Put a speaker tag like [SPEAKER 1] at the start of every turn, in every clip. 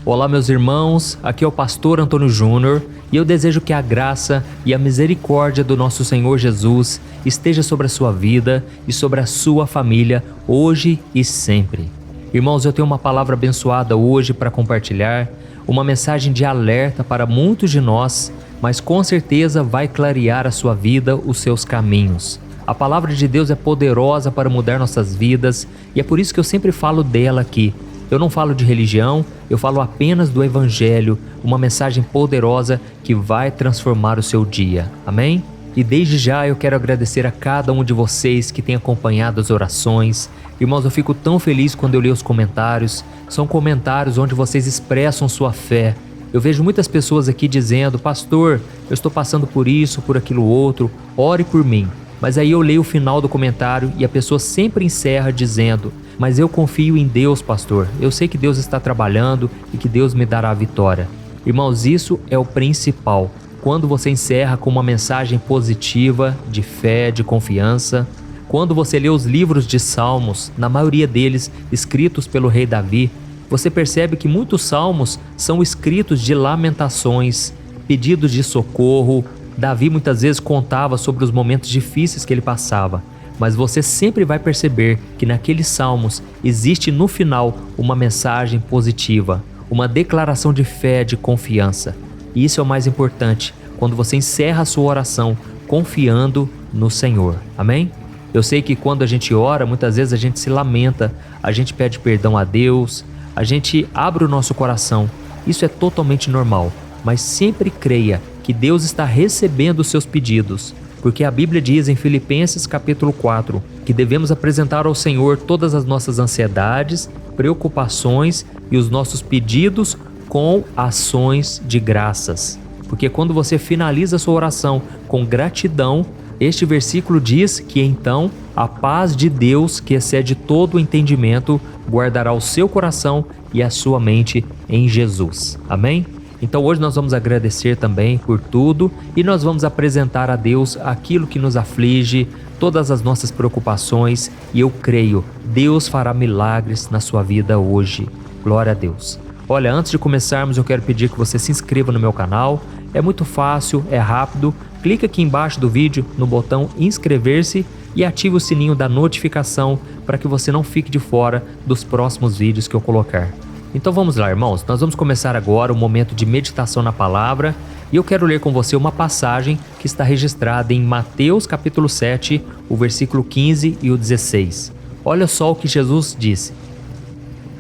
[SPEAKER 1] Olá meus irmãos, aqui é o pastor Antônio Júnior e eu desejo que a graça e a misericórdia do nosso Senhor Jesus esteja sobre a sua vida e sobre a sua família hoje e sempre. Irmãos, eu tenho uma palavra abençoada hoje para compartilhar, uma mensagem de alerta para muitos de nós, mas com certeza vai clarear a sua vida, os seus caminhos. A palavra de Deus é poderosa para mudar nossas vidas e é por isso que eu sempre falo dela aqui. Eu não falo de religião, eu falo apenas do Evangelho, uma mensagem poderosa que vai transformar o seu dia. Amém? E desde já eu quero agradecer a cada um de vocês que tem acompanhado as orações. Irmãos, eu fico tão feliz quando eu leio os comentários. São comentários onde vocês expressam sua fé. Eu vejo muitas pessoas aqui dizendo: pastor, eu estou passando por isso, por aquilo outro, ore por mim. Mas aí eu leio o final do comentário e a pessoa sempre encerra dizendo: mas eu confio em Deus, pastor. Eu sei que Deus está trabalhando e que Deus me dará a vitória. Irmãos, isso é o principal. Quando você encerra com uma mensagem positiva, de fé, de confiança. Quando você lê os livros de Salmos, na maioria deles escritos pelo rei Davi, você percebe que muitos salmos são escritos de lamentações, pedidos de socorro. Davi muitas vezes contava sobre os momentos difíceis que ele passava. Mas você sempre vai perceber que naqueles salmos existe no final uma mensagem positiva, uma declaração de fé, de confiança. E isso é o mais importante, quando você encerra a sua oração confiando no Senhor. Amém? Eu sei que quando a gente ora, muitas vezes a gente se lamenta, a gente pede perdão a Deus, a gente abre o nosso coração. Isso é totalmente normal, mas sempre creia que Deus está recebendo os seus pedidos. Porque a Bíblia diz em Filipenses capítulo 4 que devemos apresentar ao Senhor todas as nossas ansiedades, preocupações e os nossos pedidos com ações de graças. Porque quando você finaliza a sua oração com gratidão, este versículo diz que então a paz de Deus, que excede todo o entendimento, guardará o seu coração e a sua mente em Jesus. Amém? Então hoje nós vamos agradecer também por tudo e nós vamos apresentar a Deus aquilo que nos aflige, todas as nossas preocupações, e eu creio, Deus fará milagres na sua vida hoje. Glória a Deus. Olha, antes de começarmos eu quero pedir que você se inscreva no meu canal. É muito fácil, é rápido. Clica aqui embaixo do vídeo no botão inscrever-se e ative o sininho da notificação para que você não fique de fora dos próximos vídeos que eu colocar. Então vamos lá, irmãos, nós vamos começar agora o momento de meditação na palavra e eu quero ler com você uma passagem que está registrada em Mateus capítulo 7, o versículo 15 e o 16. Olha só o que Jesus disse: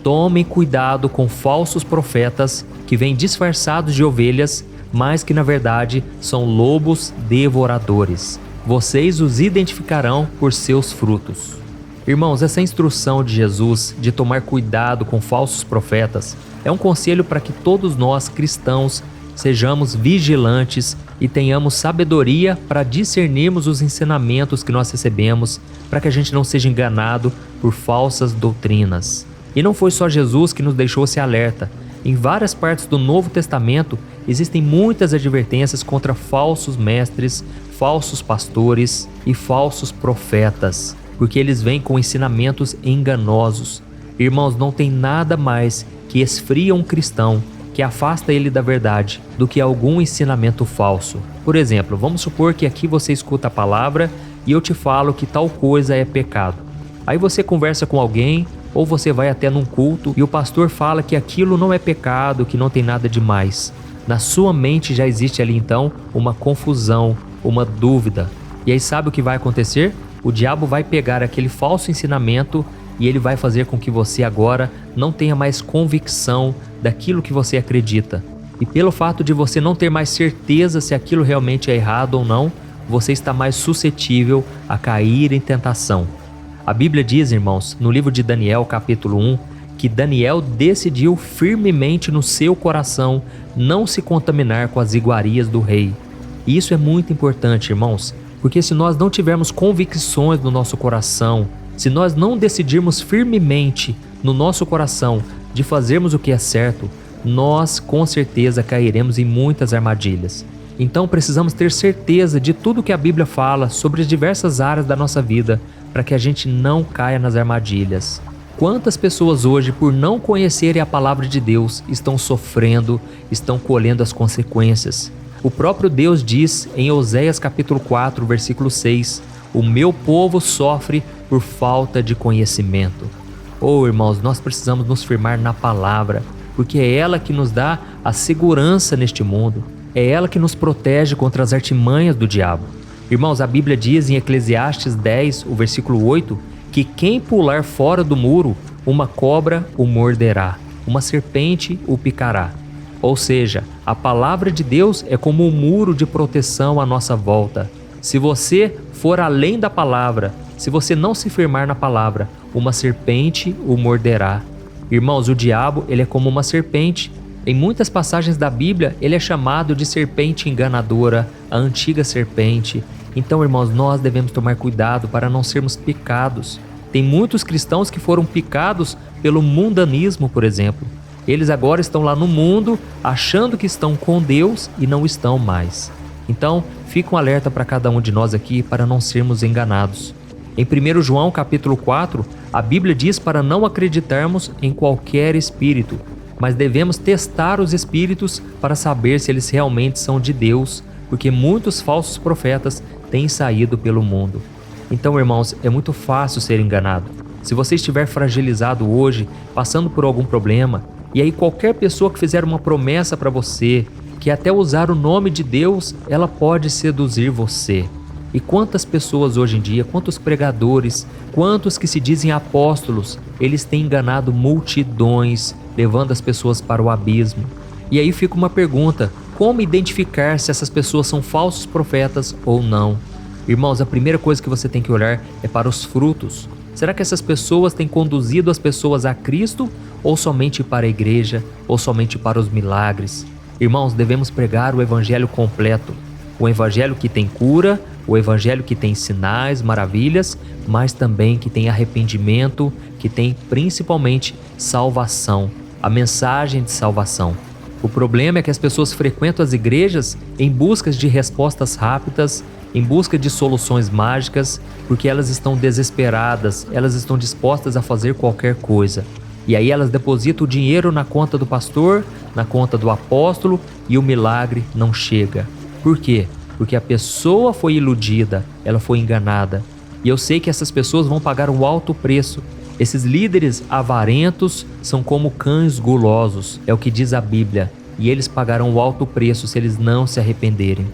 [SPEAKER 1] tomem cuidado com falsos profetas que vêm disfarçados de ovelhas, mas que na verdade são lobos devoradores. Vocês os identificarão por seus frutos. Irmãos, essa instrução de Jesus de tomar cuidado com falsos profetas é um conselho para que todos nós cristãos sejamos vigilantes e tenhamos sabedoria para discernirmos os ensinamentos que nós recebemos, para que a gente não seja enganado por falsas doutrinas. E não foi só Jesus que nos deixou esse alerta. Em várias partes do Novo Testamento existem muitas advertências contra falsos mestres, falsos pastores e falsos profetas, porque eles vêm com ensinamentos enganosos. Irmãos, não tem nada mais que esfria um cristão, que afasta ele da verdade, do que algum ensinamento falso. Por exemplo, vamos supor que aqui você escuta a palavra e eu te falo que tal coisa é pecado. Aí você conversa com alguém ou você vai até num culto e o pastor fala que aquilo não é pecado, que não tem nada demais. Na sua mente já existe ali então uma confusão, uma dúvida. E aí sabe o que vai acontecer? O diabo vai pegar aquele falso ensinamento e ele vai fazer com que você agora não tenha mais convicção daquilo que você acredita. E pelo fato de você não ter mais certeza se aquilo realmente é errado ou não, você está mais suscetível a cair em tentação. A Bíblia diz, irmãos, no livro de Daniel, capítulo 1, que Daniel decidiu firmemente no seu coração não se contaminar com as iguarias do rei. E isso é muito importante, irmãos, porque se nós não tivermos convicções no nosso coração, se nós não decidirmos firmemente no nosso coração de fazermos o que é certo, nós com certeza cairemos em muitas armadilhas. Então precisamos ter certeza de tudo que a Bíblia fala sobre as diversas áreas da nossa vida, para que a gente não caia nas armadilhas. Quantas pessoas hoje, por não conhecerem a palavra de Deus, estão sofrendo, estão colhendo as consequências? O próprio Deus diz em Oséias capítulo 4, versículo 6, o meu povo sofre por falta de conhecimento. Oh, irmãos, nós precisamos nos firmar na palavra, porque é ela que nos dá a segurança neste mundo. É ela que nos protege contra as artimanhas do diabo. Irmãos, a Bíblia diz em Eclesiastes 10, o versículo 8, que quem pular fora do muro, uma cobra o morderá, uma serpente o picará. Ou seja, a palavra de Deus é como um muro de proteção à nossa volta. Se você for além da palavra, se você não se firmar na palavra, uma serpente o morderá. Irmãos, o diabo, ele é como uma serpente. Em muitas passagens da Bíblia, ele é chamado de serpente enganadora, a antiga serpente. Então, irmãos, nós devemos tomar cuidado para não sermos picados. Tem muitos cristãos que foram picados pelo mundanismo, por exemplo. Eles agora estão lá no mundo, achando que estão com Deus e não estão mais. Então, fica um alerta para cada um de nós aqui para não sermos enganados. Em 1 João capítulo 4, a Bíblia diz para não acreditarmos em qualquer espírito, mas devemos testar os espíritos para saber se eles realmente são de Deus, porque muitos falsos profetas têm saído pelo mundo. Então, irmãos, é muito fácil ser enganado. Se você estiver fragilizado hoje, passando por algum problema, e aí qualquer pessoa que fizer uma promessa para você, que até usar o nome de Deus, ela pode seduzir você. E quantas pessoas hoje em dia, quantos pregadores, quantos que se dizem apóstolos, eles têm enganado multidões, levando as pessoas para o abismo. E aí fica uma pergunta: como identificar se essas pessoas são falsos profetas ou não? Irmãos, a primeira coisa que você tem que olhar é para os frutos. Será que essas pessoas têm conduzido as pessoas a Cristo, ou somente para a igreja, ou somente para os milagres? Irmãos, devemos pregar o evangelho completo. O evangelho que tem cura, o evangelho que tem sinais, maravilhas, mas também que tem arrependimento, que tem principalmente salvação, a mensagem de salvação. O problema é que as pessoas frequentam as igrejas em busca de respostas rápidas, em busca de soluções mágicas, porque elas estão desesperadas, elas estão dispostas a fazer qualquer coisa. E aí elas depositam o dinheiro na conta do pastor, na conta do apóstolo, e o milagre não chega. Por quê? Porque a pessoa foi iludida, ela foi enganada. E eu sei que essas pessoas vão pagar um alto preço. Esses líderes avarentos são como cães gulosos, é o que diz a Bíblia. E eles pagarão um alto preço se eles não se arrependerem.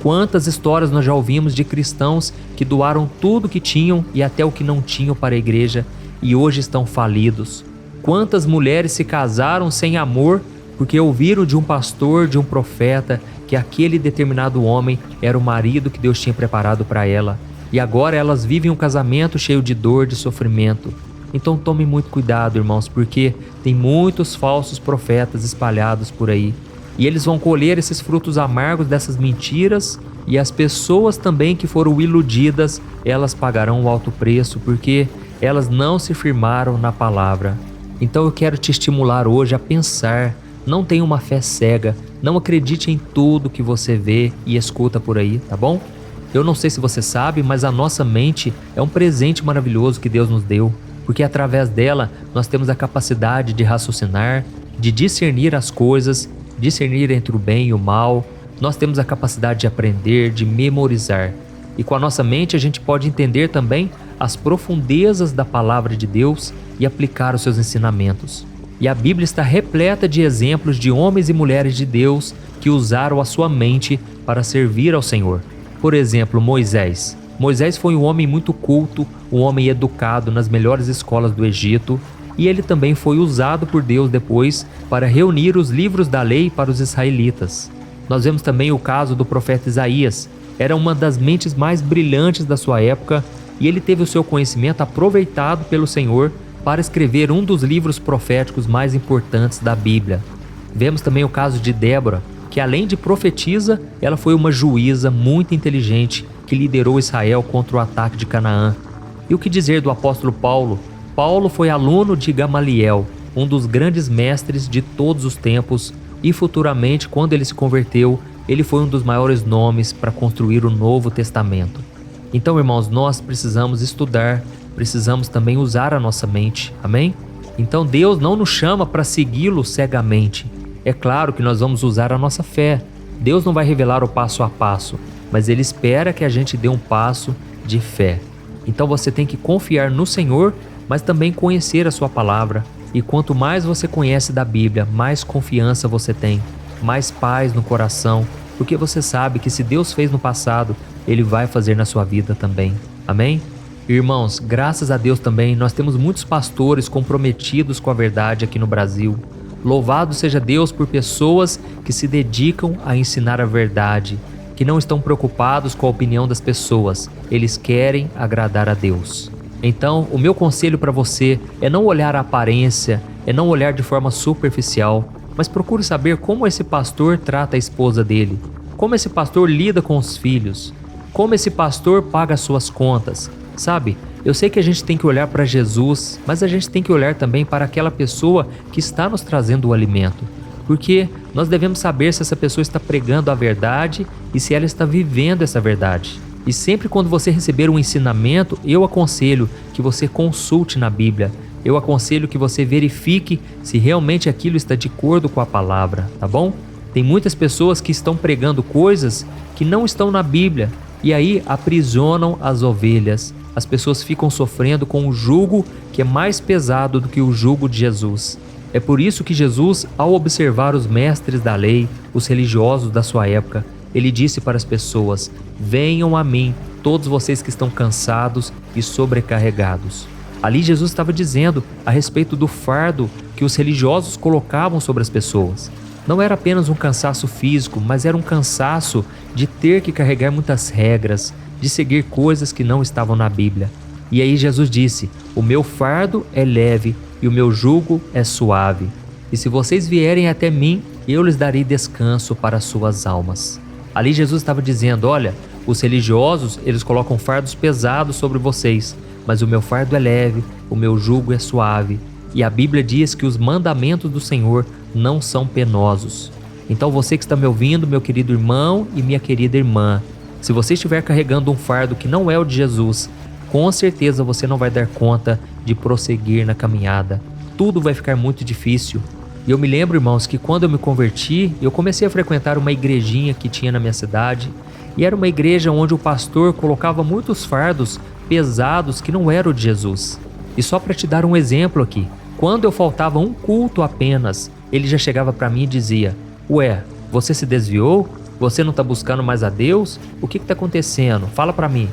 [SPEAKER 1] Quantas histórias nós já ouvimos de cristãos que doaram tudo que tinham e até o que não tinham para a igreja e hoje estão falidos. Quantas mulheres se casaram sem amor porque ouviram de um pastor, de um profeta, que aquele determinado homem era o marido que Deus tinha preparado para ela. E agora elas vivem um casamento cheio de dor, de sofrimento. Então tome muito cuidado, irmãos, porque tem muitos falsos profetas espalhados por aí. E eles vão colher esses frutos amargos dessas mentiras, e as pessoas também que foram iludidas, elas pagarão um alto preço, porque elas não se firmaram na palavra. Então eu quero te estimular hoje a pensar. Não tenha uma fé cega, não acredite em tudo que você vê e escuta por aí, tá bom? Eu não sei se você sabe, mas a nossa mente é um presente maravilhoso que Deus nos deu, porque através dela nós temos a capacidade de raciocinar, de discernir as coisas, discernir entre o bem e o mal. Nós temos a capacidade de aprender, de memorizar. E com a nossa mente a gente pode entender também as profundezas da palavra de Deus e aplicar os seus ensinamentos. E a Bíblia está repleta de exemplos de homens e mulheres de Deus que usaram a sua mente para servir ao Senhor. Por exemplo, Moisés. Moisés foi um homem muito culto, um homem educado nas melhores escolas do Egito, e ele também foi usado por Deus depois para reunir os livros da lei para os israelitas. Nós vemos também o caso do profeta Isaías. Era uma das mentes mais brilhantes da sua época, e ele teve o seu conhecimento aproveitado pelo Senhor para escrever um dos livros proféticos mais importantes da Bíblia. Vemos também o caso de Débora, que além de profetisa, ela foi uma juíza muito inteligente que liderou Israel contra o ataque de Canaã. E o que dizer do apóstolo Paulo? Paulo foi aluno de Gamaliel, um dos grandes mestres de todos os tempos, e futuramente, quando ele se converteu, ele foi um dos maiores nomes para construir o Novo Testamento. Então, irmãos, nós precisamos estudar, precisamos também usar a nossa mente, amém? Então Deus não nos chama para segui-lo cegamente. É claro que nós vamos usar a nossa fé. Deus não vai revelar o passo a passo, mas Ele espera que a gente dê um passo de fé. Então você tem que confiar no Senhor, mas também conhecer a sua palavra. E quanto mais você conhece da Bíblia, mais confiança você tem, mais paz no coração, porque você sabe que se Deus fez no passado, Ele vai fazer na sua vida também. Amém? Irmãos, graças a Deus também, nós temos muitos pastores comprometidos com a verdade aqui no Brasil. Louvado seja Deus por pessoas que se dedicam a ensinar a verdade, que não estão preocupados com a opinião das pessoas, eles querem agradar a Deus. Então, o meu conselho para você é não olhar a aparência, é não olhar de forma superficial, mas procure saber como esse pastor trata a esposa dele, como esse pastor lida com os filhos, como esse pastor paga as suas contas. Sabe, eu sei que a gente tem que olhar para Jesus, mas a gente tem que olhar também para aquela pessoa que está nos trazendo o alimento. Porque nós devemos saber se essa pessoa está pregando a verdade e se ela está vivendo essa verdade. E sempre quando você receber um ensinamento, eu aconselho que você consulte na Bíblia. Eu aconselho que você verifique se realmente aquilo está de acordo com a palavra, tá bom? Tem muitas pessoas que estão pregando coisas que não estão na Bíblia e aí aprisionam as ovelhas. As pessoas ficam sofrendo com um jugo que é mais pesado do que o jugo de Jesus. É por isso que Jesus, ao observar os mestres da lei, os religiosos da sua época, ele disse para as pessoas: venham a mim, todos vocês que estão cansados e sobrecarregados. Ali Jesus estava dizendo a respeito do fardo que os religiosos colocavam sobre as pessoas. Não era apenas um cansaço físico, mas era um cansaço de ter que carregar muitas regras, de seguir coisas que não estavam na Bíblia. E aí Jesus disse: o meu fardo é leve e o meu jugo é suave. E se vocês vierem até mim, eu lhes darei descanso para as suas almas. Ali Jesus estava dizendo: olha, os religiosos, eles colocam fardos pesados sobre vocês, mas o meu fardo é leve, o meu jugo é suave. E a Bíblia diz que os mandamentos do Senhor não são penosos. Então você que está me ouvindo, meu querido irmão e minha querida irmã, se você estiver carregando um fardo que não é o de Jesus, com certeza você não vai dar conta de prosseguir na caminhada. Tudo vai ficar muito difícil. E eu me lembro, irmãos, que quando eu me converti, eu comecei a frequentar uma igrejinha que tinha na minha cidade. E era uma igreja onde o pastor colocava muitos fardos pesados que não eram de Jesus. E só para te dar um exemplo aqui, quando eu faltava um culto apenas, ele já chegava para mim e dizia: ué, você se desviou? Você não está buscando mais a Deus? O que está acontecendo? Fala para mim.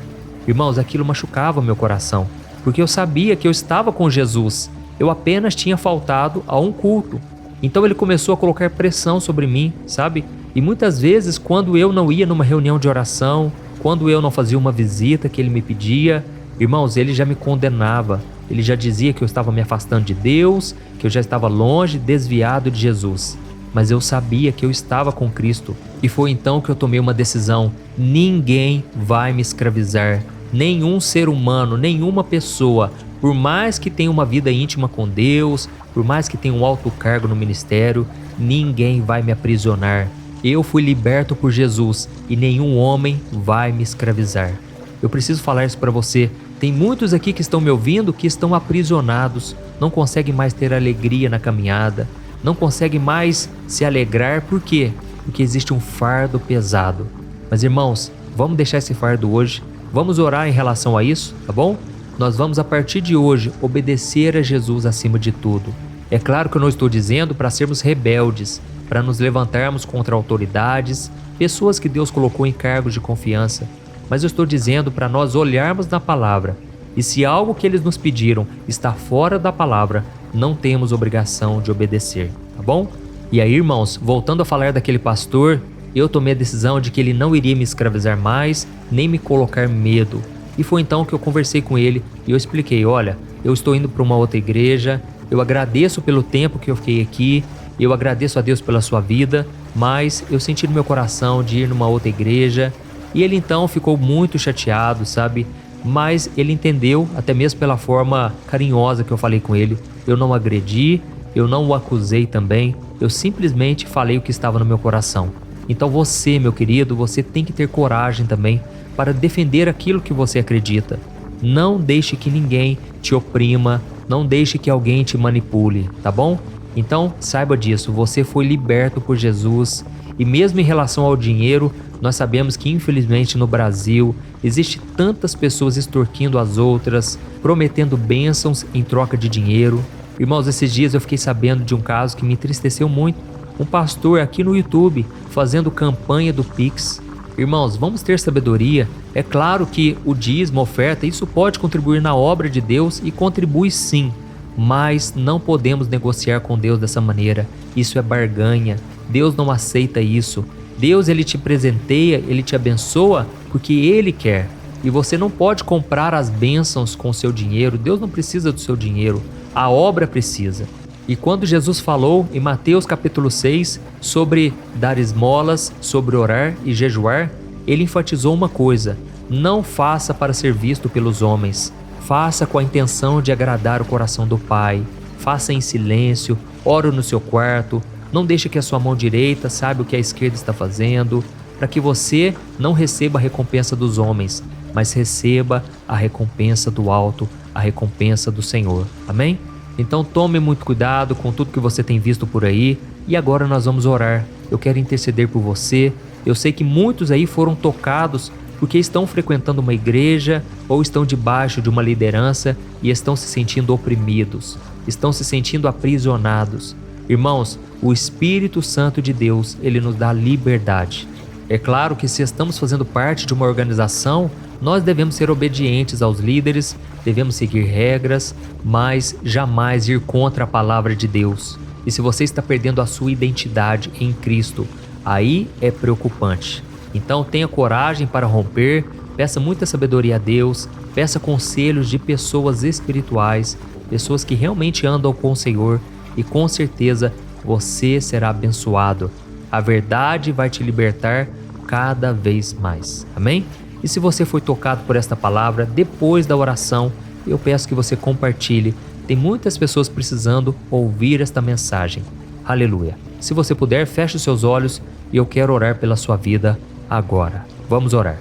[SPEAKER 1] Irmãos, aquilo machucava meu coração, porque eu sabia que eu estava com Jesus. Eu apenas tinha faltado a um culto. Então ele começou a colocar pressão sobre mim, sabe? E muitas vezes, quando eu não ia numa reunião de oração, quando eu não fazia uma visita que ele me pedia, irmãos, ele já me condenava. Ele já dizia que eu estava me afastando de Deus, que eu já estava longe, desviado de Jesus. Mas eu sabia que eu estava com Cristo. E foi então que eu tomei uma decisão: ninguém vai me escravizar. Nenhum ser humano, nenhuma pessoa, por mais que tenha uma vida íntima com Deus, por mais que tenha um alto cargo no ministério, ninguém vai me aprisionar. Eu fui liberto por Jesus e nenhum homem vai me escravizar. Eu preciso falar isso para você. Tem muitos aqui que estão me ouvindo que estão aprisionados, não conseguem mais ter alegria na caminhada, não conseguem mais se alegrar. Por quê? Porque existe um fardo pesado. Mas irmãos, vamos deixar esse fardo hoje, vamos orar em relação a isso, tá bom? Nós vamos a partir de hoje obedecer a Jesus acima de tudo. É claro que eu não estou dizendo para sermos rebeldes, para nos levantarmos contra autoridades, pessoas que Deus colocou em cargos de confiança, mas eu estou dizendo para nós olharmos na palavra, e se algo que eles nos pediram está fora da palavra, não temos obrigação de obedecer, tá bom? E aí, irmãos, voltando a falar daquele pastor, eu tomei a decisão de que ele não iria me escravizar mais, nem me colocar medo. E foi então que eu conversei com ele e eu expliquei: olha, eu estou indo para uma outra igreja, eu agradeço pelo tempo que eu fiquei aqui, eu agradeço a Deus pela sua vida, mas eu senti no meu coração de ir numa outra igreja. E ele então ficou muito chateado, sabe? Mas ele entendeu, até mesmo pela forma carinhosa que eu falei com ele. Eu não agredi, eu não o acusei também, eu simplesmente falei o que estava no meu coração. Então você, meu querido, você tem que ter coragem também. para defender aquilo que você acredita. Não deixe que ninguém te oprima, não deixe que alguém te manipule, tá bom? Então, saiba disso, você foi liberto por Jesus. E mesmo em relação ao dinheiro, nós sabemos que infelizmente no Brasil existe tantas pessoas extorquindo as outras, prometendo bênçãos em troca de dinheiro. Irmãos, esses dias eu fiquei sabendo de um caso que me entristeceu muito. Um pastor aqui no YouTube fazendo campanha do Pix. Irmãos, vamos ter sabedoria. É claro que o dízimo, a oferta, isso pode contribuir na obra de Deus e contribui sim. Mas não podemos negociar com Deus dessa maneira. Isso é barganha. Deus não aceita isso. Deus, ele te presenteia, ele te abençoa porque ele quer. E você não pode comprar as bênçãos com o seu dinheiro. Deus não precisa do seu dinheiro. A obra precisa. E quando Jesus falou em Mateus capítulo 6 sobre dar esmolas, sobre orar e jejuar, ele enfatizou uma coisa: não faça para ser visto pelos homens. Faça com a intenção de agradar o coração do Pai. Faça em silêncio, ore no seu quarto. Não deixe que a sua mão direita saiba o que a esquerda está fazendo, para que você não receba a recompensa dos homens, mas receba a recompensa do alto, a recompensa do Senhor. Amém? Então tome muito cuidado com tudo que você tem visto por aí. E agora nós vamos orar. Eu quero interceder por você. Eu sei que muitos aí foram tocados porque estão frequentando uma igreja ou estão debaixo de uma liderança e estão se sentindo oprimidos, estão se sentindo aprisionados. Irmãos, o Espírito Santo de Deus, ele nos dá liberdade. É claro que se estamos fazendo parte de uma organização, nós devemos ser obedientes aos líderes, devemos seguir regras, mas jamais ir contra a palavra de Deus. E se você está perdendo a sua identidade em Cristo, aí é preocupante. Então tenha coragem para romper, peça muita sabedoria a Deus, peça conselhos de pessoas espirituais, pessoas que realmente andam com o Senhor, e com certeza você será abençoado. A verdade vai te libertar cada vez mais. Amém? E se você foi tocado por esta palavra, depois da oração, eu peço que você compartilhe. Tem muitas pessoas precisando ouvir esta mensagem. Aleluia. Se você puder, feche os seus olhos e eu quero orar pela sua vida agora. Vamos orar.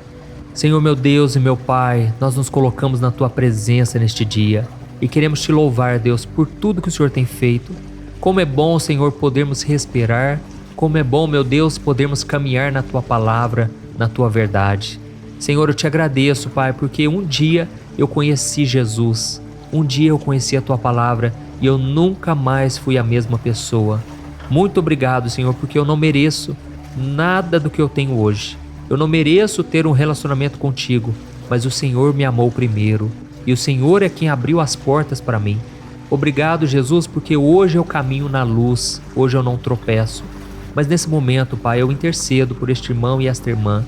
[SPEAKER 1] Senhor meu Deus e meu Pai, nós nos colocamos na Tua presença neste dia e queremos Te louvar, Deus, por tudo que o Senhor tem feito. Como é bom, Senhor, podermos respirar. Como é bom, meu Deus, podermos caminhar na Tua palavra, na Tua verdade. Senhor, eu Te agradeço, Pai, porque um dia eu conheci Jesus. Um dia eu conheci a Tua palavra e eu nunca mais fui a mesma pessoa. Muito obrigado, Senhor, porque eu não mereço nada do que eu tenho hoje. Eu não mereço ter um relacionamento contigo, mas o Senhor me amou primeiro e o Senhor é quem abriu as portas para mim. Obrigado, Jesus, porque hoje eu caminho na luz, hoje eu não tropeço. Mas nesse momento, Pai, eu intercedo por este irmão e esta irmã.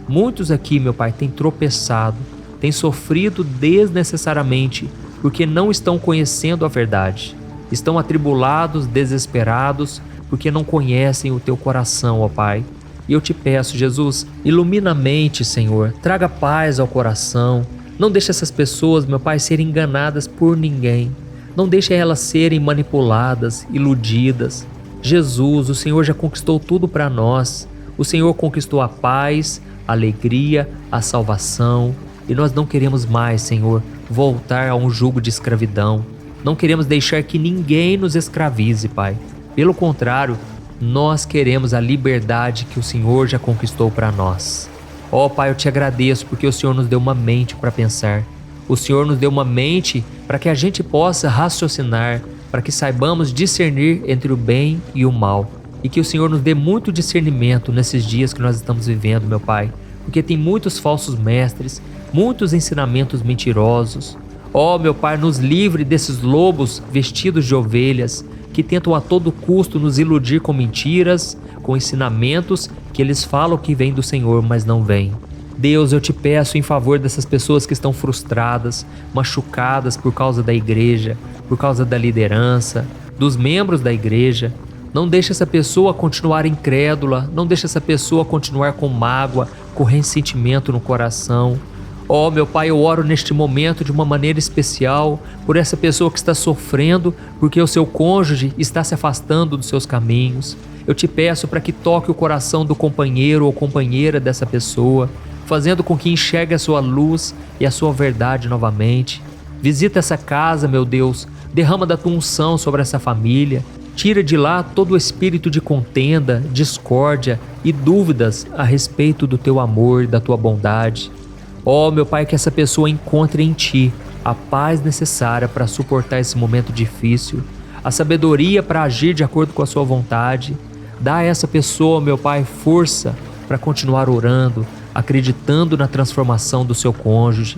[SPEAKER 1] Muitos aqui, meu Pai, têm tropeçado, têm sofrido desnecessariamente porque não estão conhecendo a verdade. Estão atribulados, desesperados, porque não conhecem o Teu coração, ó Pai. E eu Te peço, Jesus, ilumina a mente, Senhor, traga paz ao coração. Não deixe essas pessoas, meu Pai, serem enganadas por ninguém. Não deixe elas serem manipuladas, iludidas. Jesus, o Senhor já conquistou tudo para nós. O Senhor conquistou a paz, a alegria, a salvação. E nós não queremos mais, Senhor, voltar a um jugo de escravidão. Não queremos deixar que ninguém nos escravize, Pai. Pelo contrário, nós queremos a liberdade que o Senhor já conquistou para nós. Ó Pai, eu Te agradeço porque o Senhor nos deu uma mente para pensar. O Senhor nos deu uma mente para que a gente possa raciocinar, para que saibamos discernir entre o bem e o mal. E que o Senhor nos dê muito discernimento nesses dias que nós estamos vivendo, meu Pai. Porque tem muitos falsos mestres, muitos ensinamentos mentirosos. Ó meu Pai, nos livre desses lobos vestidos de ovelhas que tentam a todo custo nos iludir com mentiras, com ensinamentos que eles falam que vêm do Senhor, mas não vêm. Deus, eu Te peço em favor dessas pessoas que estão frustradas, machucadas por causa da igreja, por causa da liderança, dos membros da igreja. Não deixe essa pessoa continuar incrédula, não deixe essa pessoa continuar com mágoa, com ressentimento no coração. Ó meu Pai, eu oro neste momento de uma maneira especial por essa pessoa que está sofrendo porque o seu cônjuge está se afastando dos seus caminhos. Eu Te peço para que toque o coração do companheiro ou companheira dessa pessoa, fazendo com que enxergue a sua luz e a sua verdade novamente. Visita essa casa, meu Deus, derrama da tua unção sobre essa família. Tira de lá todo o espírito de contenda, discórdia e dúvidas a respeito do teu amor e da tua bondade. Ó, meu Pai, que essa pessoa encontre em Ti a paz necessária para suportar esse momento difícil, a sabedoria para agir de acordo com a sua vontade. Dá a essa pessoa, meu Pai, força para continuar orando, acreditando na transformação do seu cônjuge.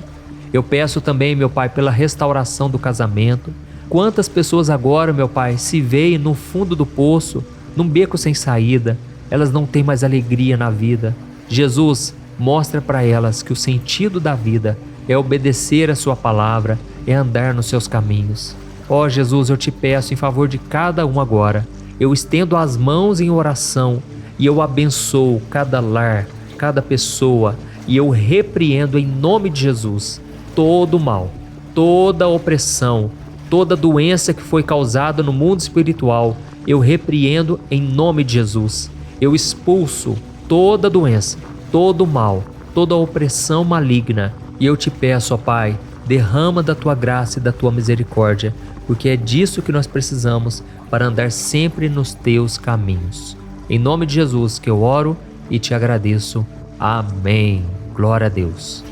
[SPEAKER 1] Eu peço também, meu Pai, pela restauração do casamento. Quantas pessoas agora, meu Pai, se veem no fundo do poço, num beco sem saída, elas não têm mais alegria na vida. Jesus, mostra para elas que o sentido da vida é obedecer a sua palavra, é andar nos seus caminhos. Ó Jesus, eu te peço em favor de cada um agora. Eu estendo as mãos em oração e eu abençoo cada lar, cada pessoa, e eu repreendo em nome de Jesus todo o mal, toda opressão, toda doença que foi causada no mundo espiritual. Eu repreendo em nome de Jesus. Eu expulso toda doença, todo o mal, toda a opressão maligna. E eu te peço, ó Pai, derrama da tua graça e da tua misericórdia, porque é disso que nós precisamos para andar sempre nos teus caminhos. Em nome de Jesus que eu oro e te agradeço. Amém. Glória a Deus.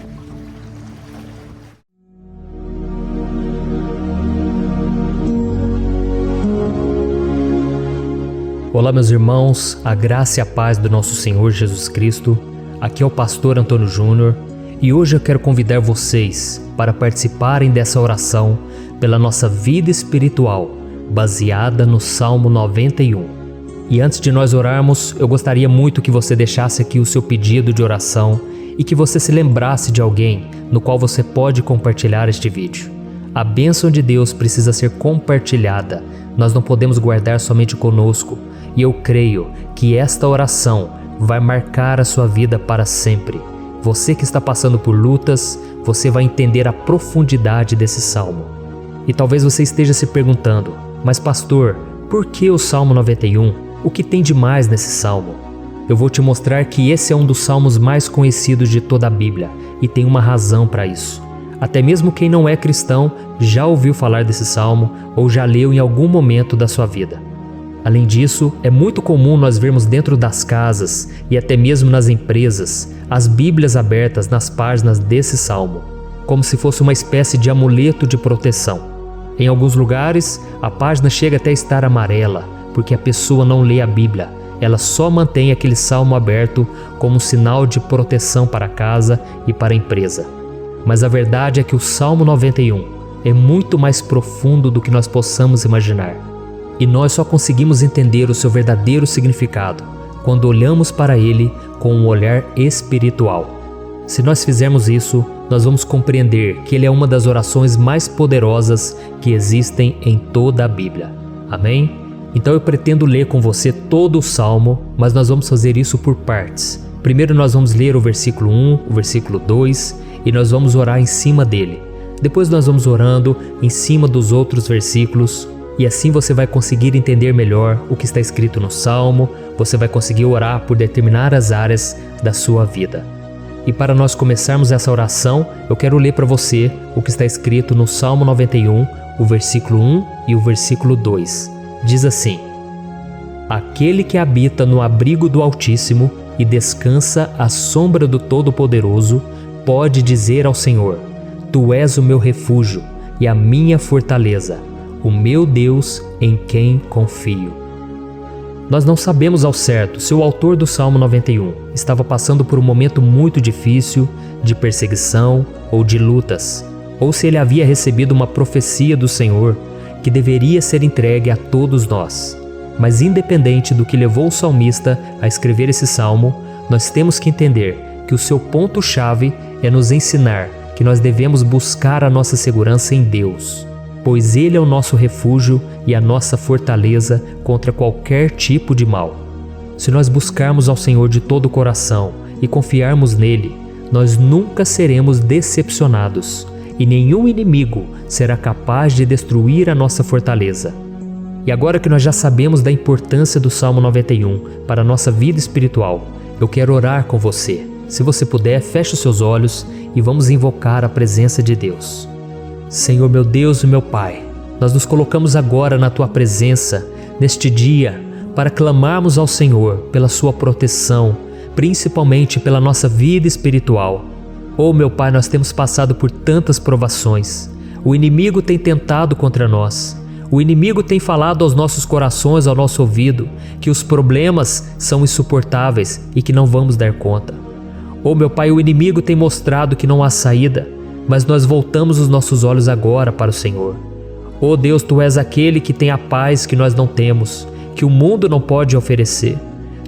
[SPEAKER 1] Olá, meus irmãos, a graça e a paz do nosso Senhor Jesus Cristo. Aqui é o pastor Antônio Júnior e hoje eu quero convidar vocês para participarem dessa oração pela nossa vida espiritual, baseada no Salmo 91. E antes de nós orarmos, eu gostaria muito que você deixasse aqui o seu pedido de oração e que você se lembrasse de alguém no qual você pode compartilhar este vídeo. A bênção de Deus precisa ser compartilhada, nós não podemos guardar somente conosco, e eu creio que esta oração vai marcar a sua vida para sempre. Você que está passando por lutas, você vai entender a profundidade desse salmo. E talvez você esteja se perguntando, mas pastor, por que o Salmo 91? O que tem de mais nesse salmo? Eu vou te mostrar que esse é um dos salmos mais conhecidos de toda a Bíblia e tem uma razão para isso. Até mesmo quem não é cristão já ouviu falar desse salmo ou já leu em algum momento da sua vida. Além disso, é muito comum nós vermos dentro das casas e até mesmo nas empresas as Bíblias abertas nas páginas desse salmo, como se fosse uma espécie de amuleto de proteção. Em alguns lugares, a página chega até a estar amarela, porque a pessoa não lê a Bíblia, ela só mantém aquele salmo aberto como um sinal de proteção para a casa e para a empresa. Mas a verdade é que o Salmo 91 é muito mais profundo do que nós possamos imaginar. E nós só conseguimos entender o seu verdadeiro significado quando olhamos para ele com um olhar espiritual. Se nós fizermos isso, nós vamos compreender que ele é uma das orações mais poderosas que existem em toda a Bíblia. Amém? Então eu pretendo ler com você todo o Salmo, mas nós vamos fazer isso por partes. Primeiro nós vamos ler o versículo 1, o versículo 2 e nós vamos orar em cima dele. Depois nós vamos orando em cima dos outros versículos e assim você vai conseguir entender melhor o que está escrito no Salmo, você vai conseguir orar por determinadas áreas da sua vida. E para nós começarmos essa oração, eu quero ler para você o que está escrito no Salmo 91, o versículo 1 e o versículo 2. Diz assim: Aquele que habita no abrigo do Altíssimo e descansa à sombra do Todo-Poderoso, pode dizer ao Senhor: Tu és o meu refúgio e a minha fortaleza, o meu Deus em quem confio. Nós não sabemos ao certo se o autor do Salmo 91 estava passando por um momento muito difícil, de perseguição ou de lutas, ou se ele havia recebido uma profecia do Senhor que deveria ser entregue a todos nós. Mas independente do que levou o salmista a escrever esse salmo, nós temos que entender que o seu ponto-chave é nos ensinar que nós devemos buscar a nossa segurança em Deus, pois Ele é o nosso refúgio e a nossa fortaleza contra qualquer tipo de mal. Se nós buscarmos ao Senhor de todo o coração e confiarmos nele, nós nunca seremos decepcionados e nenhum inimigo será capaz de destruir a nossa fortaleza. E agora que nós já sabemos da importância do Salmo 91 para a nossa vida espiritual, eu quero orar com você Se você puder, feche os seus olhos e vamos invocar a presença de Deus. Senhor meu Deus e meu Pai, nós nos colocamos agora na Tua presença, neste dia, para clamarmos ao Senhor pela Sua proteção, principalmente pela nossa vida espiritual. Oh meu Pai, nós temos passado por tantas provações. O inimigo tem tentado contra nós. O inimigo tem falado aos nossos corações, ao nosso ouvido, que os problemas são insuportáveis e que não vamos dar conta. Oh meu Pai, o inimigo tem mostrado que não há saída, mas nós voltamos os nossos olhos agora para o Senhor. Oh Deus, Tu és aquele que tem a paz que nós não temos, que o mundo não pode oferecer.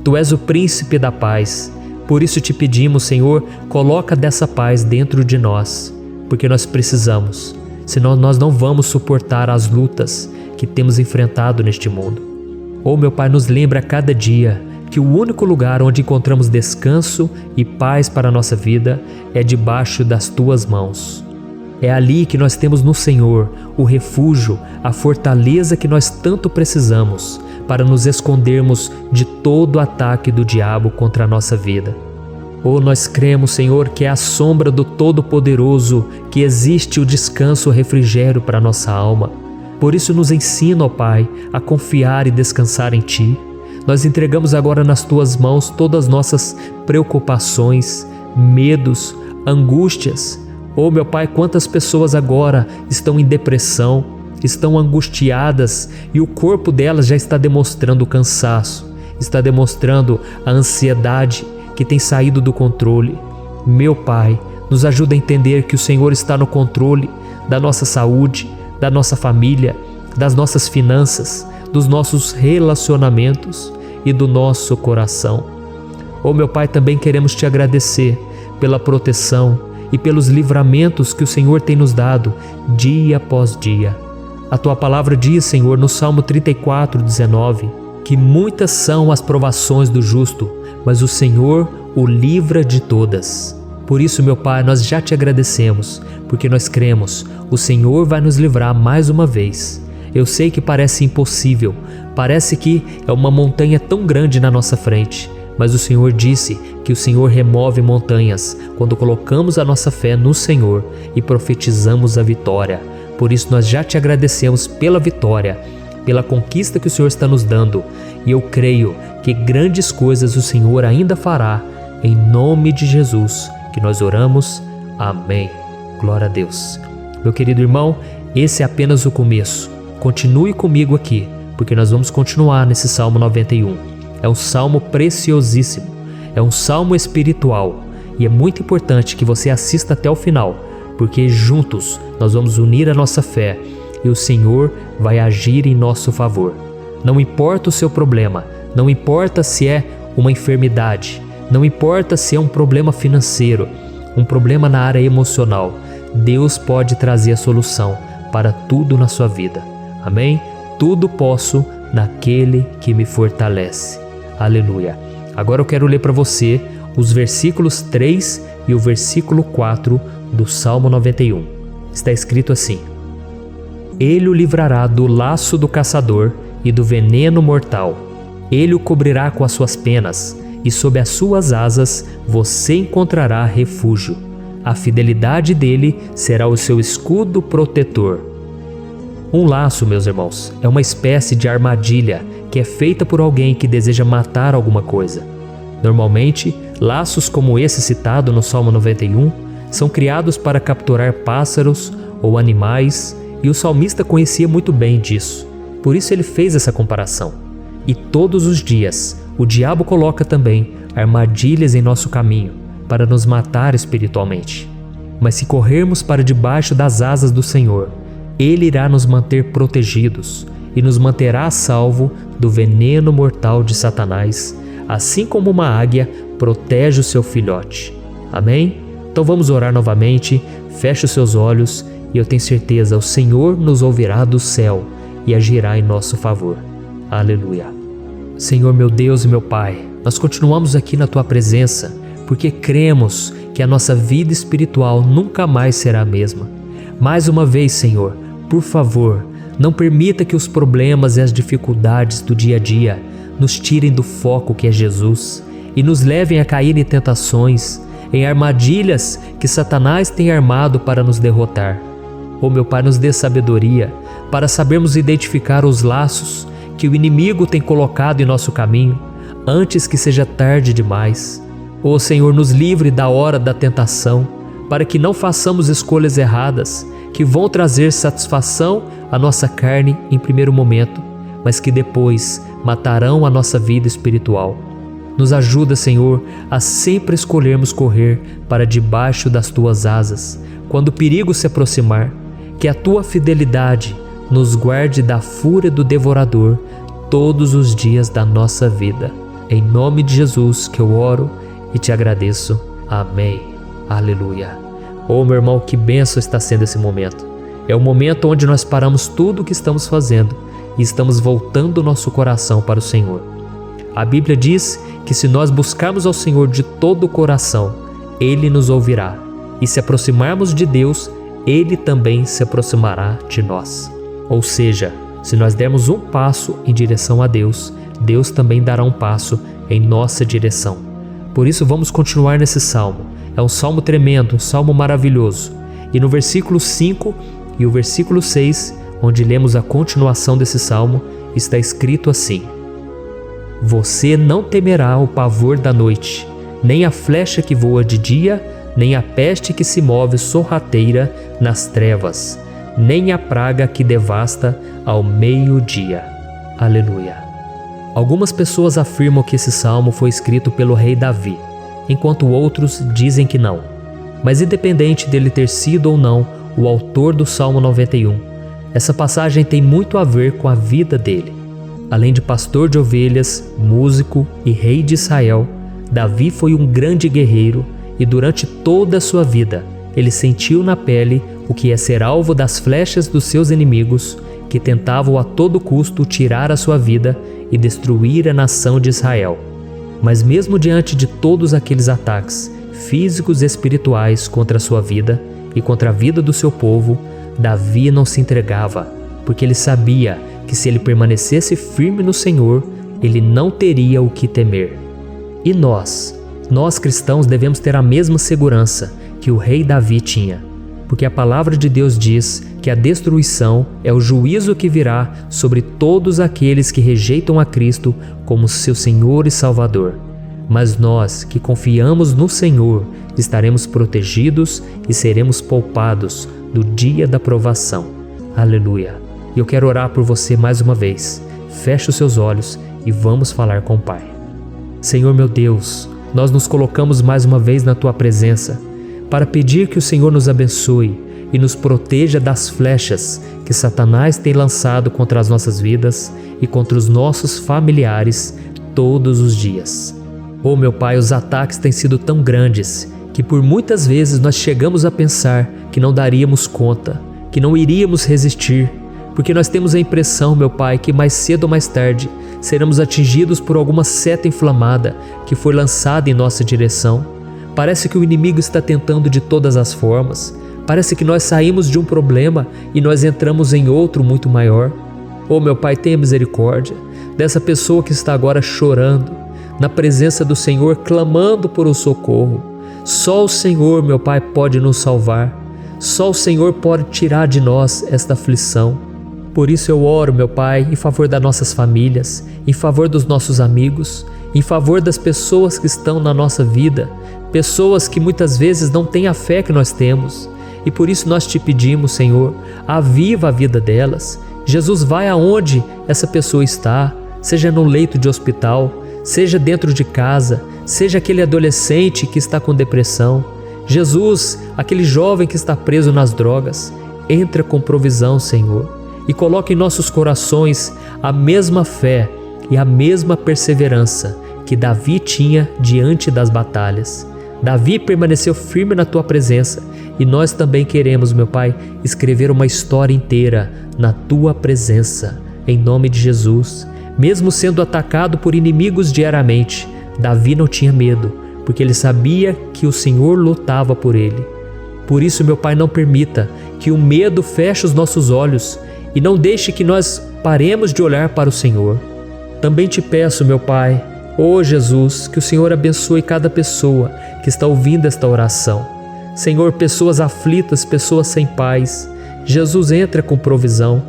[SPEAKER 1] Tu és o príncipe da paz. Por isso te pedimos, Senhor, coloca dessa paz dentro de nós, porque nós precisamos, senão nós não vamos suportar as lutas que temos enfrentado neste mundo. Oh meu Pai, nos lembra a cada dia que o único lugar onde encontramos descanso e paz para a nossa vida é debaixo das Tuas mãos. É ali que nós temos no Senhor o refúgio, a fortaleza que nós tanto precisamos para nos escondermos de todo ataque do diabo contra a nossa vida. Oh, nós cremos, Senhor, que é à sombra do Todo-Poderoso que existe o descanso, o refrigério para a nossa alma. Por isso nos ensina, ó Pai, a confiar e descansar em Ti. Nós entregamos agora nas Tuas mãos todas as nossas preocupações, medos, angústias. Oh meu Pai, quantas pessoas agora estão em depressão, estão angustiadas e o corpo delas já está demonstrando o cansaço, está demonstrando a ansiedade que tem saído do controle. Meu Pai, nos ajuda a entender que o Senhor está no controle da nossa saúde, da nossa família, das nossas finanças, dos nossos relacionamentos e do nosso coração. Oh meu Pai, também queremos Te agradecer pela proteção e pelos livramentos que o Senhor tem nos dado dia após dia. A Tua palavra diz, Senhor, no Salmo 34:19, que muitas são as provações do justo, mas o Senhor o livra de todas. Por isso, meu Pai, nós já Te agradecemos, porque nós cremos, o Senhor vai nos livrar mais uma vez. Eu sei que parece impossível, parece que é uma montanha tão grande na nossa frente, mas o Senhor disse que o Senhor remove montanhas quando colocamos a nossa fé no Senhor e profetizamos a vitória. Por isso nós já Te agradecemos pela vitória, pela conquista que o Senhor está nos dando, e eu creio que grandes coisas o Senhor ainda fará, em nome de Jesus, que nós oramos. Amém. Glória a Deus. Meu querido irmão, esse é apenas o começo. Continue comigo aqui, porque nós vamos continuar nesse Salmo 91. É um salmo preciosíssimo, é um salmo espiritual, e é muito importante que você assista até o final, porque juntos nós vamos unir a nossa fé e o Senhor vai agir em nosso favor. Não importa o seu problema, não importa se é uma enfermidade, não importa se é um problema financeiro, um problema na área emocional, Deus pode trazer a solução para tudo na sua vida. Amém? Tudo posso naquele que me fortalece. Aleluia. Agora eu quero ler para você os versículos 3 e o versículo 4 do Salmo 91. Está escrito assim: Ele o livrará do laço do caçador e do veneno mortal. Ele o cobrirá com as suas penas, e sob as suas asas você encontrará refúgio. A fidelidade dele será o seu escudo protetor. Um laço, meus irmãos, é uma espécie de armadilha que é feita por alguém que deseja matar alguma coisa. Normalmente, laços como esse citado no Salmo 91 são criados para capturar pássaros ou animais, e o salmista conhecia muito bem disso. Por isso ele fez essa comparação. E todos os dias, o diabo coloca também armadilhas em nosso caminho para nos matar espiritualmente. Mas se corrermos para debaixo das asas do Senhor, Ele irá nos manter protegidos e nos manterá a salvo do veneno mortal de Satanás, assim como uma águia protege o seu filhote. Amém? Então vamos orar novamente, feche os seus olhos e eu tenho certeza, o Senhor nos ouvirá do céu e agirá em nosso favor. Aleluia. Senhor meu Deus e meu Pai, nós continuamos aqui na Tua presença, porque cremos que a nossa vida espiritual nunca mais será a mesma. Mais uma vez, Senhor, por favor, não permita que os problemas e as dificuldades do dia a dia nos tirem do foco que é Jesus e nos levem a cair em tentações, em armadilhas que Satanás tem armado para nos derrotar. Ó meu Pai, nos dê sabedoria para sabermos identificar os laços que o inimigo tem colocado em nosso caminho antes que seja tarde demais. Ó Senhor, nos livre da hora da tentação, para que não façamos escolhas erradas que vão trazer satisfação à nossa carne em primeiro momento, mas que depois matarão a nossa vida espiritual. Nos ajuda, Senhor, a sempre escolhermos correr para debaixo das Tuas asas, quando o perigo se aproximar. Que a Tua fidelidade nos guarde da fúria do devorador todos os dias da nossa vida. Em nome de Jesus que eu oro e te agradeço. Amém. Aleluia. Oh, meu irmão, que bênção está sendo esse momento. É o momento onde nós paramos tudo o que estamos fazendo e estamos voltando o nosso coração para o Senhor. A Bíblia diz que se nós buscarmos ao Senhor de todo o coração, Ele nos ouvirá. E se aproximarmos de Deus, Ele também se aproximará de nós. Ou seja, se nós dermos um passo em direção a Deus, Deus também dará um passo em nossa direção. Por isso vamos continuar nesse salmo. É um salmo tremendo, um salmo maravilhoso. E no versículo 5 e o versículo 6, onde lemos a continuação desse salmo, está escrito assim: Você não temerá o pavor da noite, nem a flecha que voa de dia, nem a peste que se move sorrateira nas trevas, nem a praga que devasta ao meio-dia. Aleluia. Algumas pessoas afirmam que esse salmo foi escrito pelo rei Davi, enquanto outros dizem que não. Mas independente dele ter sido ou não o autor do Salmo 91, essa passagem tem muito a ver com a vida dele. Além de pastor de ovelhas, músico e rei de Israel, Davi foi um grande guerreiro e durante toda a sua vida ele sentiu na pele o que é ser alvo das flechas dos seus inimigos que tentavam a todo custo tirar a sua vida e destruir a nação de Israel. Mas mesmo diante de todos aqueles ataques físicos e espirituais contra a sua vida e contra a vida do seu povo, Davi não se entregava, porque ele sabia que se ele permanecesse firme no Senhor, ele não teria o que temer. E nós cristãos devemos ter a mesma segurança que o rei Davi tinha, porque a palavra de Deus diz que a destruição é o juízo que virá sobre todos aqueles que rejeitam a Cristo como seu Senhor e Salvador. Mas nós que confiamos no Senhor estaremos protegidos e seremos poupados do dia da provação. Aleluia. E eu quero orar por você mais uma vez. Feche os seus olhos e vamos falar com o Pai. Senhor meu Deus, nós nos colocamos mais uma vez na Tua presença para pedir que o Senhor nos abençoe e nos proteja das flechas que Satanás tem lançado contra as nossas vidas e contra os nossos familiares todos os dias. Oh meu Pai, os ataques têm sido tão grandes que por muitas vezes nós chegamos a pensar que não daríamos conta, que não iríamos resistir, porque nós temos a impressão, meu Pai, que mais cedo ou mais tarde seremos atingidos por alguma seta inflamada que foi lançada em nossa direção. Parece que o inimigo está tentando de todas as formas. Parece que nós saímos de um problema e nós entramos em outro muito maior. Oh meu Pai, tenha misericórdia dessa pessoa que está agora chorando, na presença do Senhor, clamando por um socorro. Só o Senhor, meu Pai, pode nos salvar. Só o Senhor pode tirar de nós esta aflição. Por isso eu oro, meu Pai, em favor das nossas famílias, em favor dos nossos amigos, em favor das pessoas que estão na nossa vida, pessoas que muitas vezes não têm a fé que nós temos. E por isso nós te pedimos, Senhor, aviva a vida delas. Jesus, vai aonde essa pessoa está, seja no leito de hospital, seja dentro de casa, seja aquele adolescente que está com depressão. Jesus, aquele jovem que está preso nas drogas, entra com provisão, Senhor, e coloca em nossos corações a mesma fé e a mesma perseverança que Davi tinha diante das batalhas. Davi permaneceu firme na Tua presença e nós também queremos, meu Pai, escrever uma história inteira na Tua presença, em nome de Jesus. Mesmo sendo atacado por inimigos diariamente, Davi não tinha medo, porque ele sabia que o Senhor lutava por ele. Por isso, meu Pai, não permita que o medo feche os nossos olhos e não deixe que nós paremos de olhar para o Senhor. Também te peço, meu Pai, Oh Jesus, que o Senhor abençoe cada pessoa que está ouvindo esta oração. Senhor, pessoas aflitas, pessoas sem paz. Jesus, entra com provisão.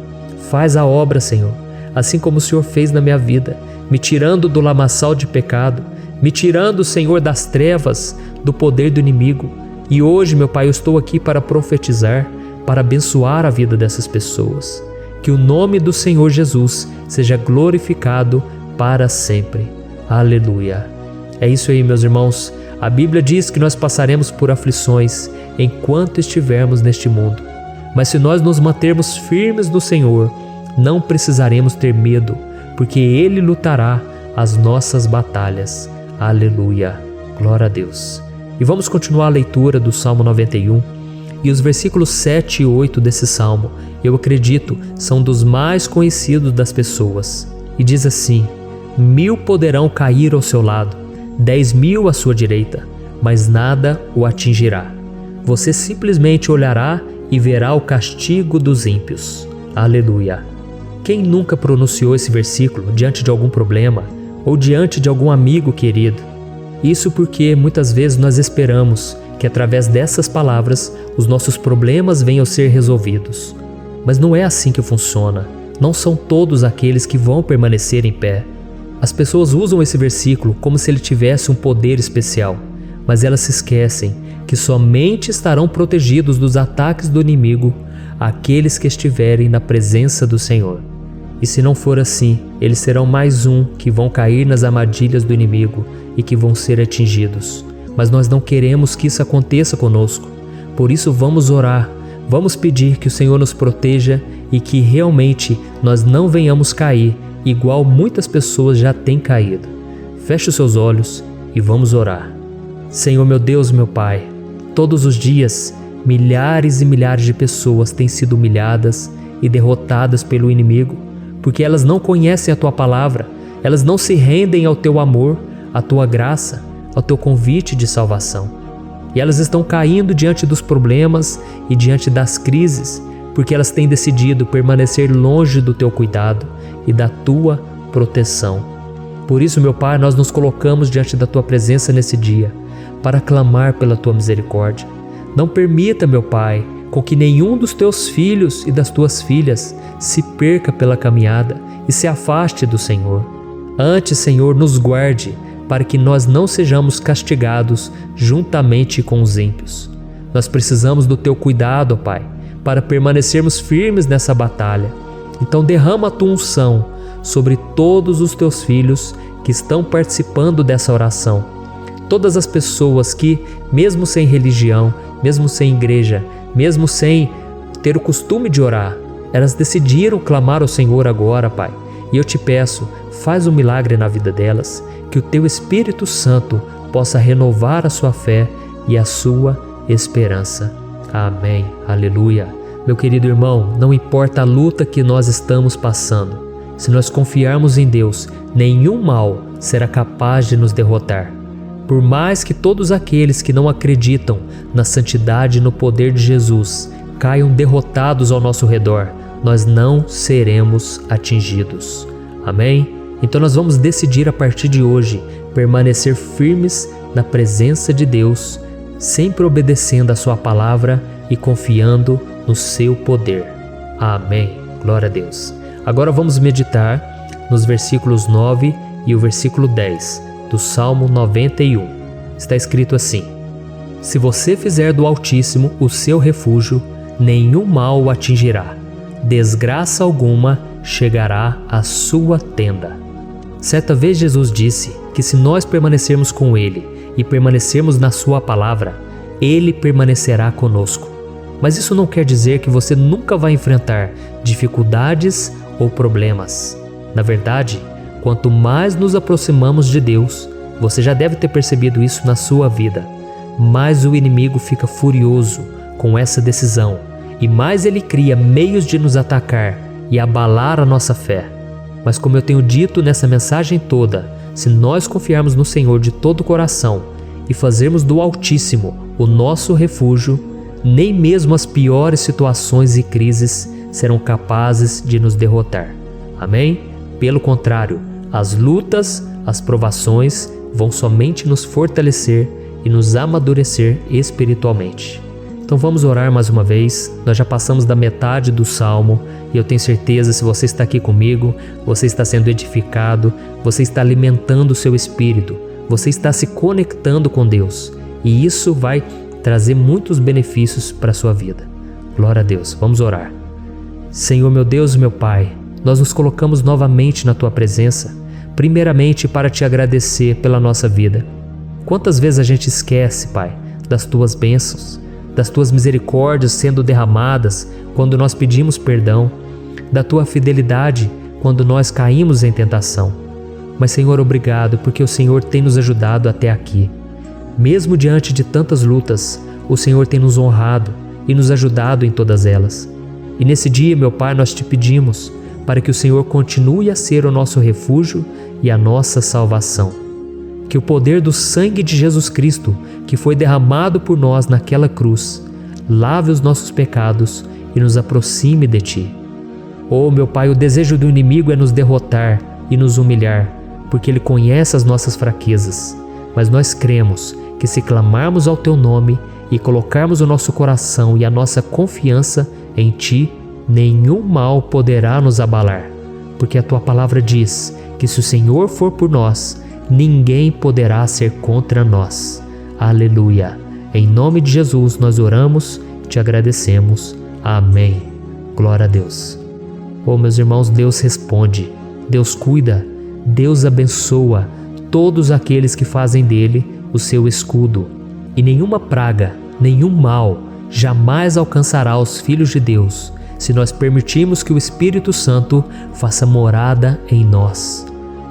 [SPEAKER 1] Faz a obra, Senhor, assim como o Senhor fez na minha vida, me tirando do lamaçal de pecado, me tirando, Senhor, das trevas, do poder do inimigo. E hoje, meu Pai, eu estou aqui para profetizar, para abençoar a vida dessas pessoas. Que o nome do Senhor Jesus seja glorificado para sempre. Aleluia. É isso aí, meus irmãos. A Bíblia diz que nós passaremos por aflições enquanto estivermos neste mundo. Mas se nós nos mantermos firmes no Senhor, não precisaremos ter medo, porque Ele lutará as nossas batalhas. Aleluia. Glória a Deus. E vamos continuar a leitura do Salmo 91. E os versículos 7 e 8 desse salmo, eu acredito, são dos mais conhecidos das pessoas. E diz assim: 1000 poderão cair ao seu lado, 10.000 à sua direita, mas nada o atingirá. Você simplesmente olhará e verá o castigo dos ímpios. Aleluia. Quem nunca pronunciou esse versículo diante de algum problema ou diante de algum amigo querido? Isso porque muitas vezes nós esperamos que através dessas palavras os nossos problemas venham a ser resolvidos. Mas não é assim que funciona. Não são todos aqueles que vão permanecer em pé. As pessoas usam esse versículo como se ele tivesse um poder especial, mas elas se esquecem que somente estarão protegidos dos ataques do inimigo aqueles que estiverem na presença do Senhor. E se não for assim, eles serão mais um que vão cair nas armadilhas do inimigo e que vão ser atingidos. Mas nós não queremos que isso aconteça conosco. Por isso vamos orar, vamos pedir que o Senhor nos proteja e que realmente nós não venhamos cair igual muitas pessoas já têm caído. Feche os seus olhos e vamos orar. Senhor, meu Deus, meu Pai, todos os dias milhares e milhares de pessoas têm sido humilhadas e derrotadas pelo inimigo, porque elas não conhecem a Tua palavra, elas não se rendem ao Teu amor, à Tua graça, ao Teu convite de salvação. E elas estão caindo diante dos problemas e diante das crises, porque elas têm decidido permanecer longe do Teu cuidado e da Tua proteção. Por isso, meu Pai, nós nos colocamos diante da Tua presença nesse dia, para clamar pela Tua misericórdia. Não permita, meu Pai, com que nenhum dos Teus filhos e das Tuas filhas se perca pela caminhada e se afaste do Senhor. Antes, Senhor, nos guarde, para que nós não sejamos castigados juntamente com os ímpios. Nós precisamos do Teu cuidado, ó Pai, para permanecermos firmes nessa batalha. Então derrama a Tua unção sobre todos os Teus filhos que estão participando dessa oração. Todas as pessoas que, mesmo sem religião, mesmo sem igreja, mesmo sem ter o costume de orar, elas decidiram clamar ao Senhor agora, Pai. E eu te peço, faz um milagre na vida delas, que o Teu Espírito Santo possa renovar a sua fé e a sua esperança. Amém. Aleluia. Meu querido irmão, não importa a luta que nós estamos passando, se nós confiarmos em Deus, nenhum mal será capaz de nos derrotar. Por mais que todos aqueles que não acreditam na santidade e no poder de Jesus caiam derrotados ao nosso redor, nós não seremos atingidos. Amém? Então nós vamos decidir a partir de hoje permanecer firmes na presença de Deus, sempre obedecendo a Sua palavra e confiando no Seu poder. Amém. Glória a Deus. Agora vamos meditar nos versículos 9 e o versículo 10 do Salmo 91. Está escrito assim: Se você fizer do Altíssimo o seu refúgio, nenhum mal o atingirá, desgraça alguma chegará à sua tenda. Certa vez Jesus disse que se nós permanecermos com Ele e permanecermos na Sua palavra, Ele permanecerá conosco. Mas isso não quer dizer que você nunca vai enfrentar dificuldades ou problemas. Na verdade, quanto mais nos aproximamos de Deus, você já deve ter percebido isso na sua vida, mais o inimigo fica furioso com essa decisão e mais ele cria meios de nos atacar e abalar a nossa fé. Mas como eu tenho dito nessa mensagem toda, se nós confiarmos no Senhor de todo o coração e fazermos do Altíssimo o nosso refúgio, nem mesmo as piores situações e crises serão capazes de nos derrotar. Amém? Pelo contrário, As lutas, as provações vão somente nos fortalecer e nos amadurecer espiritualmente. Então vamos orar mais uma vez. Nós já passamos da metade do Salmo e eu tenho certeza, se você está aqui comigo, você está sendo edificado, você está alimentando o seu espírito, você está se conectando com Deus e isso vai trazer muitos benefícios para a sua vida. Glória a Deus. Vamos orar. Senhor, meu Deus e meu Pai, nós nos colocamos novamente na Tua presença, primeiramente para Te agradecer pela nossa vida. Quantas vezes a gente esquece, Pai, das Tuas bênçãos, das Tuas misericórdias sendo derramadas quando nós pedimos perdão, da Tua fidelidade quando nós caímos em tentação. Mas, Senhor, obrigado, porque o Senhor tem nos ajudado até aqui. Mesmo diante de tantas lutas, o Senhor tem nos honrado e nos ajudado em todas elas. E nesse dia, meu Pai, nós Te pedimos para que o Senhor continue a ser o nosso refúgio e a nossa salvação. Que o poder do sangue de Jesus Cristo, que foi derramado por nós naquela cruz, lave os nossos pecados e nos aproxime de Ti. Oh, meu Pai, o desejo do inimigo é nos derrotar e nos humilhar, porque ele conhece as nossas fraquezas. Mas nós cremos que se clamarmos ao Teu nome e colocarmos o nosso coração e a nossa confiança em Ti, nenhum mal poderá nos abalar, porque a Tua palavra diz que se o Senhor for por nós, ninguém poderá ser contra nós. Aleluia. Em nome de Jesus nós oramos, Te agradecemos. Amém. Glória a Deus. Oh, meus irmãos, Deus responde, Deus cuida, Deus abençoa todos aqueles que fazem dele o seu escudo. E nenhuma praga, nenhum mal jamais alcançará os filhos de Deus, se nós permitirmos que o Espírito Santo faça morada em nós.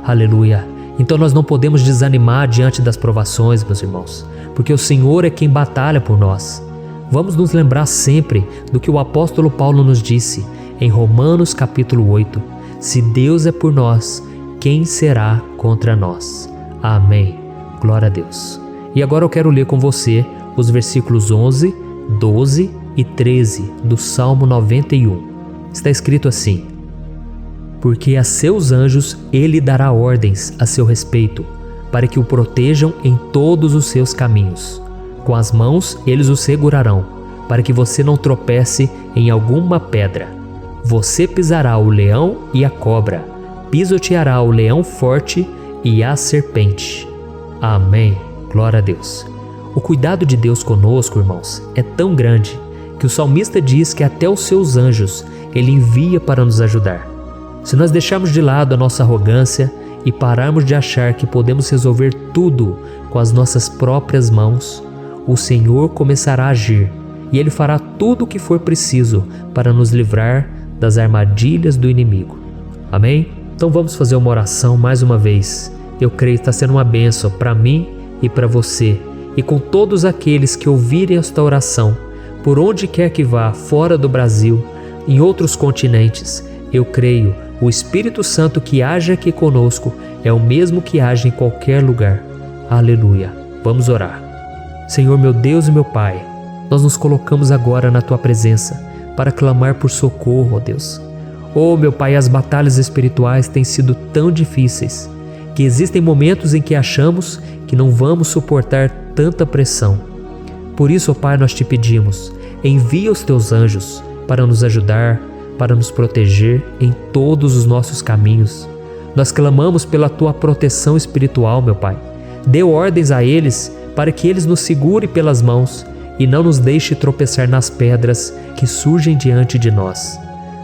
[SPEAKER 1] Aleluia. Então nós não podemos desanimar diante das provações, meus irmãos, porque o Senhor é quem batalha por nós. Vamos nos lembrar sempre do que o apóstolo Paulo nos disse em Romanos capítulo 8. Se Deus é por nós, quem será contra nós? Amém. Glória a Deus. E agora eu quero ler com você os versículos 11, 12 e 13 do Salmo 91. Está escrito assim: porque a seus anjos ele dará ordens a seu respeito, para que o protejam em todos os seus caminhos. Com as mãos eles o segurarão, para que você não tropece em alguma pedra. Você pisará o leão e a cobra, pisoteará o leão forte e a serpente. Amém. Glória a Deus. O cuidado de Deus conosco, irmãos, é tão grande que o salmista diz que até os seus anjos ele envia para nos ajudar. Se nós deixarmos de lado a nossa arrogância e pararmos de achar que podemos resolver tudo com as nossas próprias mãos, o Senhor começará a agir e Ele fará tudo o que for preciso para nos livrar das armadilhas do inimigo. Amém? Então vamos fazer uma oração mais uma vez. Eu creio que está sendo uma bênção para mim e para você, e com todos aqueles que ouvirem esta oração, por onde quer que vá, fora do Brasil, em outros continentes. Eu creio, o Espírito Santo que age aqui conosco é o mesmo que age em qualquer lugar. Aleluia. Vamos orar. Senhor, meu Deus e meu Pai, nós nos colocamos agora na Tua presença para clamar por socorro, ó Deus. Oh, meu Pai, as batalhas espirituais têm sido tão difíceis que existem momentos em que achamos que não vamos suportar tanta pressão. Por isso, ó Pai, nós Te pedimos, envia os Teus anjos para nos ajudar, para nos proteger em todos os nossos caminhos. Nós clamamos pela Tua proteção espiritual, meu Pai. Dê ordens a eles para que eles nos segurem pelas mãos e não nos deixe tropeçar nas pedras que surgem diante de nós.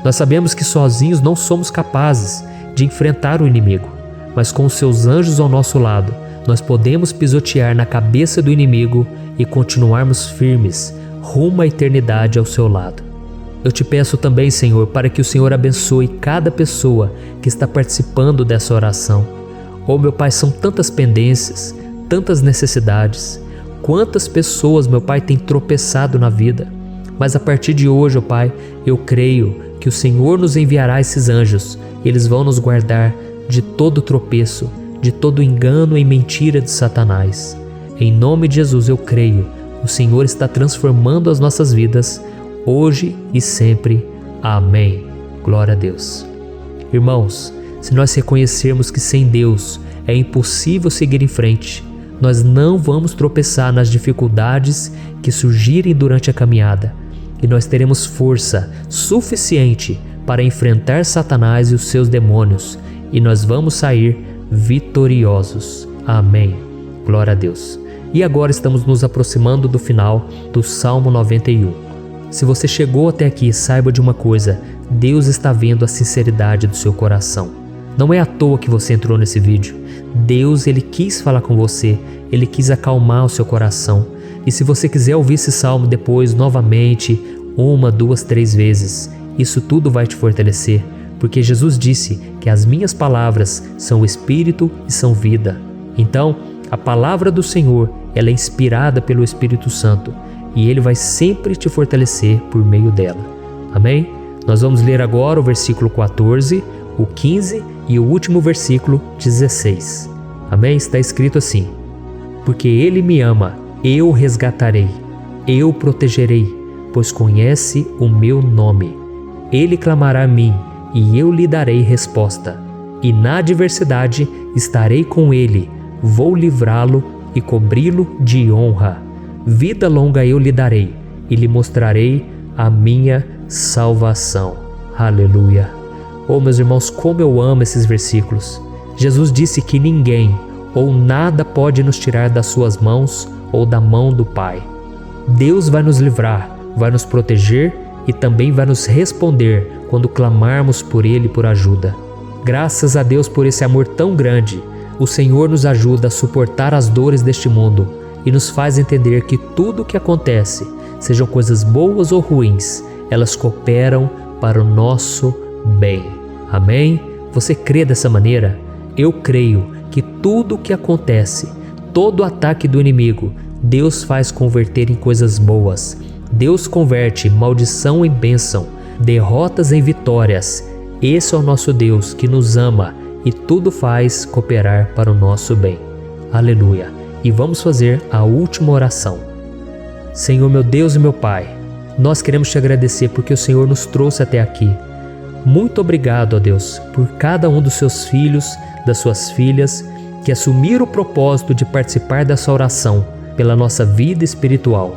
[SPEAKER 1] Nós sabemos que sozinhos não somos capazes de enfrentar o inimigo, mas com os Seus anjos ao nosso lado, nós podemos pisotear na cabeça do inimigo e continuarmos firmes rumo à eternidade ao Seu lado. Eu Te peço também, Senhor, para que o Senhor abençoe cada pessoa que está participando dessa oração. Oh, meu Pai, são tantas pendências, tantas necessidades. Quantas pessoas, meu Pai, têm tropeçado na vida. Mas a partir de hoje, ó Pai, eu creio que o Senhor nos enviará esses anjos. Eles vão nos guardar de todo tropeço, de todo engano e mentira de Satanás. Em nome de Jesus eu creio, o Senhor está transformando as nossas vidas, hoje e sempre. Amém. Glória a Deus. Irmãos, se nós reconhecermos que sem Deus é impossível seguir em frente, nós não vamos tropeçar nas dificuldades que surgirem durante a caminhada e nós teremos força suficiente para enfrentar Satanás e os seus demônios e nós vamos sair vitoriosos. Amém. Glória a Deus. E agora estamos nos aproximando do final do Salmo 91. Se você chegou até aqui, saiba de uma coisa: Deus está vendo a sinceridade do seu coração. Não é à toa que você entrou nesse vídeo. Deus, Ele quis falar com você, Ele quis acalmar o seu coração. E se você quiser ouvir esse salmo depois, novamente, 1, 2, 3 vezes, isso tudo vai te fortalecer, porque Jesus disse que as minhas palavras são espírito e são vida. Então, a palavra do Senhor, ela é inspirada pelo Espírito Santo e Ele vai sempre te fortalecer por meio dela. Amém? Nós vamos ler agora o versículo 14, o 15 e o último versículo 16. Amém? Está escrito assim: porque Ele me ama, eu o resgatarei, eu o protegerei, pois conhece o meu nome. Ele clamará a mim e eu lhe darei resposta. E na adversidade estarei com ele, vou livrá-lo e cobri-lo de honra. Vida longa eu lhe darei e lhe mostrarei a minha salvação. Aleluia. Oh, meus irmãos, como eu amo esses versículos. Jesus disse que ninguém ou nada pode nos tirar das suas mãos ou da mão do Pai. Deus vai nos livrar, vai nos proteger e também vai nos responder quando clamarmos por Ele por ajuda. Graças a Deus por esse amor tão grande, o Senhor nos ajuda a suportar as dores deste mundo e nos faz entender que tudo o que acontece, sejam coisas boas ou ruins, elas cooperam para o nosso bem. Amém? Você crê dessa maneira? Eu creio que tudo o que acontece, todo ataque do inimigo, Deus faz converter em coisas boas. Deus converte maldição em bênção, derrotas em vitórias. Esse é o nosso Deus que nos ama e tudo faz cooperar para o nosso bem. Aleluia! E vamos fazer a última oração. Senhor, meu Deus e meu Pai, nós queremos te agradecer porque o Senhor nos trouxe até aqui. Muito obrigado, ó Deus, por cada um dos seus filhos, das suas filhas, que assumiram o propósito de participar dessa oração pela nossa vida espiritual.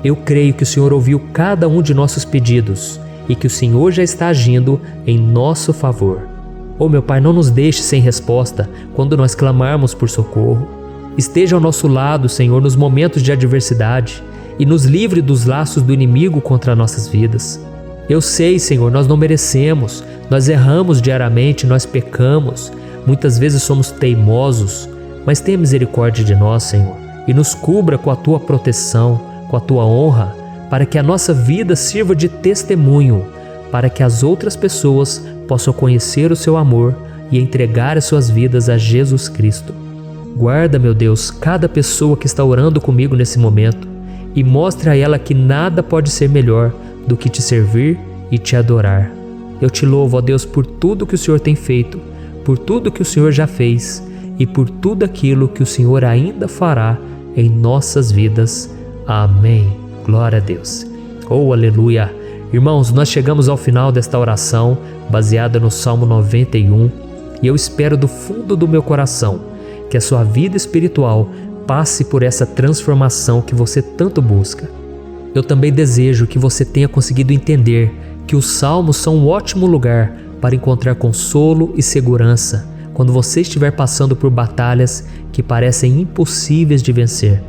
[SPEAKER 1] Eu creio que o Senhor ouviu cada um de nossos pedidos e que o Senhor já está agindo em nosso favor. Oh, meu Pai, não nos deixe sem resposta quando nós clamarmos por socorro. Esteja ao nosso lado, Senhor, nos momentos de adversidade e nos livre dos laços do inimigo contra nossas vidas. Eu sei, Senhor, nós não merecemos, nós erramos diariamente, nós pecamos, muitas vezes somos teimosos, mas tenha misericórdia de nós, Senhor, e nos cubra com a Tua proteção, com a Tua honra, para que a nossa vida sirva de testemunho, para que as outras pessoas possam conhecer o Seu amor e entregar as suas vidas a Jesus Cristo. Guarda, meu Deus, cada pessoa que está orando comigo nesse momento e mostre a ela que nada pode ser melhor do que te servir e te adorar. Eu te louvo, ó Deus, por tudo que o Senhor tem feito, por tudo que o Senhor já fez e por tudo aquilo que o Senhor ainda fará em nossas vidas. Amém. Glória a Deus. Oh, aleluia. Irmãos, nós chegamos ao final desta oração baseada no Salmo 91 e eu espero do fundo do meu coração que a sua vida espiritual passe por essa transformação que você tanto busca. Eu também desejo que você tenha conseguido entender que os salmos são um ótimo lugar para encontrar consolo e segurança quando você estiver passando por batalhas que parecem impossíveis de vencer.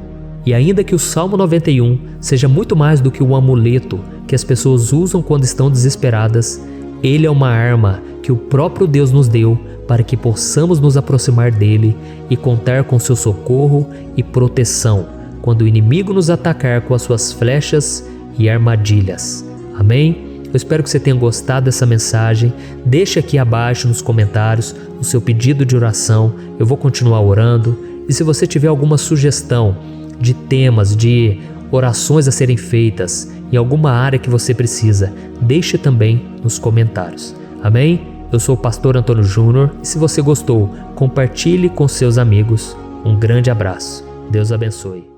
[SPEAKER 1] E ainda que o Salmo 91 seja muito mais do que um amuleto que as pessoas usam quando estão desesperadas, ele é uma arma que o próprio Deus nos deu para que possamos nos aproximar dele e contar com seu socorro e proteção quando o inimigo nos atacar com as suas flechas e armadilhas. Amém? Eu espero que você tenha gostado dessa mensagem. Deixe aqui abaixo nos comentários o seu pedido de oração. Eu vou continuar orando. E se você tiver alguma sugestão de temas, de orações a serem feitas em alguma área que você precisa, deixe também nos comentários. Amém? Eu sou o pastor Antônio Júnior e se você gostou, compartilhe com seus amigos. Um grande abraço. Deus abençoe.